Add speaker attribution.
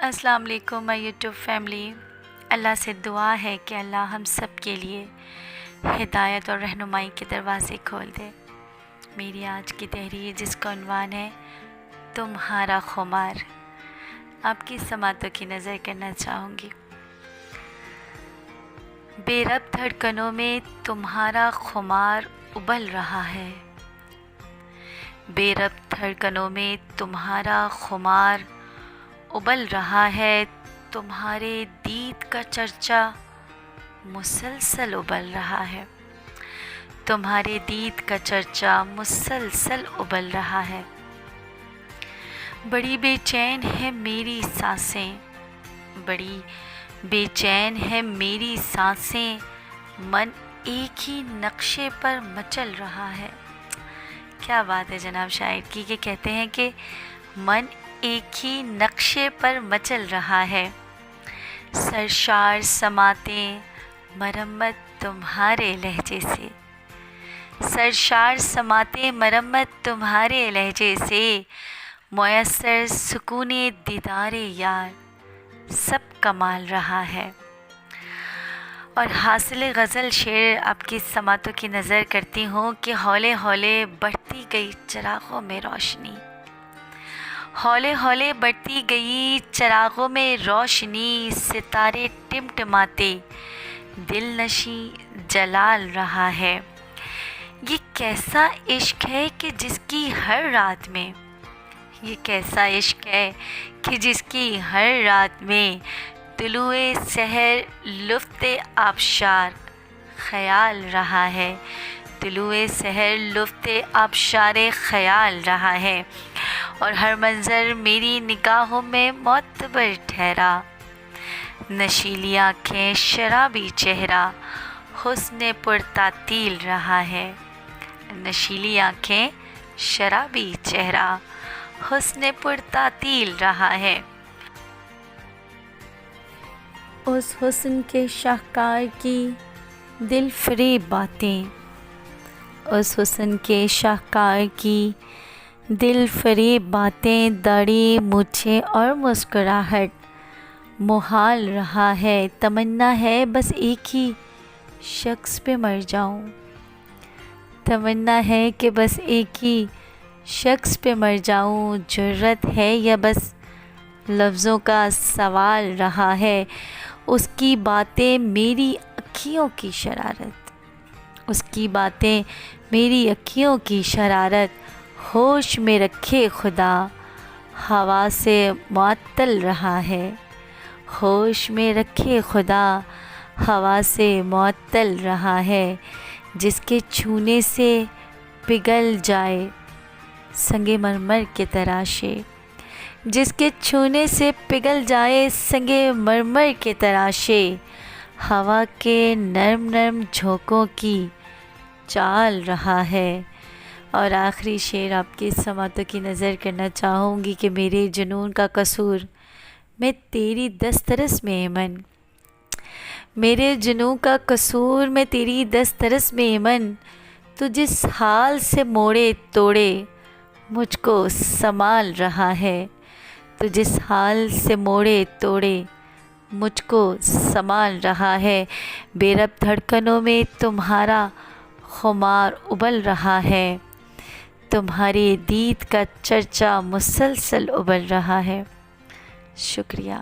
Speaker 1: السلام علیکم مائی YouTube family. اللہ سے دعا ہے کہ اللہ ہم سب کے لیے ہدایت اور رہنمائی کے دروازے کھول دے۔ میری آج کی تحریر جس کا عنوان ہے تمہارا خمار، آپ کی سماعتوں کی نظر کرنا چاہوں گی۔ بے رب دھڑکنوں میں تمہارا خمار ابل رہا ہے، بے رب دھڑکنوں میں تمہارا خمار ابل رہا ہے، تمہارے دید کا چرچا مسلسل ابل رہا ہے، تمہارے دید کا چرچا مسلسل ابل رہا ہے۔ بڑی بے چین ہے میری سانسیں، بڑی بے چین ہے میری سانسیں، من ایک ہی نقشے پر مچل رہا ہے۔ کیا بات ہے جناب شاعر کی کہ کہتے ہیں کہ من ایک ہی نقشے پر مچل رہا ہے۔ سرشار سماعتیں مرمت تمہارے لہجے سے، سرشار سماعتیں مرمت تمہارے لہجے سے، میسر سکون دیدار یار سب کمال رہا ہے۔ اور حاصل غزل شعر آپ کی سماعتوں کی نظر کرتی ہوں کہ ہولے ہولے بڑھتی گئی چراغوں میں روشنی، ہولے ہولے بڑھتی گئی چراغوں میں روشنی، ستارے ٹمٹماتے دل نشیں جلال رہا ہے۔ یہ کیسا عشق ہے کہ جس کی ہر رات میں، یہ کیسا عشق ہے کہ جس کی ہر رات میں طلوع سحر لطف آبشار خیال رہا ہے، طلوع سحر لطف آبشار خیال رہا ہے۔ اور ہر منظر میری نگاہوں میں معتبر ٹھہرا، نشیلی آنکھیں شرابی چہرہ حسن پرتعطیل رہا ہے، نشیلی آنکھیں شرابی چہرہ حسن پرتعطیل رہا ہے۔ اس حسن کے شاہکار کی دل فریب باتیں، اس حسن کے شاہکار کی دل فریب باتیں، داڑھی مونچھیں اور مسکراہٹ محال رہا ہے۔ تمنا ہے بس ایک ہی شخص پہ مر جاؤں، تمنا ہے کہ بس ایک ہی شخص پہ مر جاؤں، جرأت ہے یا بس لفظوں کا سوال رہا ہے۔ اس کی باتیں میری اکھیوں کی شرارت، اس کی باتیں میری اکھیوں کی شرارت، ہوش میں رکھے خدا ہوا سے معطل رہا ہے، ہوش میں رکھے خدا ہوا سے معطل رہا ہے۔ جس کے چھونے سے پگھل جائے سنگ مرمر کے تراشے، جس کے چھونے سے پگھل جائے سنگ مرمر کے تراشے، ہوا کے نرم نرم جھونکوں کی چال رہا ہے۔ اور آخری شعر آپ کی سماعتوں کی نظر کرنا چاہوں گی کہ میرے جنون کا قصور میں تیری دسترس میں ایمن، میرے جنون کا قصور میں تیری دسترس میں ایمن، تو جس حال سے موڑے توڑے مجھ کو سنبھال رہا ہے، تو جس حال سے موڑے توڑے مجھ کو سنبھال رہا ہے۔ بے رب دھڑکنوں میں تمہارا خمار ابل رہا ہے، تمہارے دید کا چرچا مسلسل ابل رہا ہے۔ شکریہ۔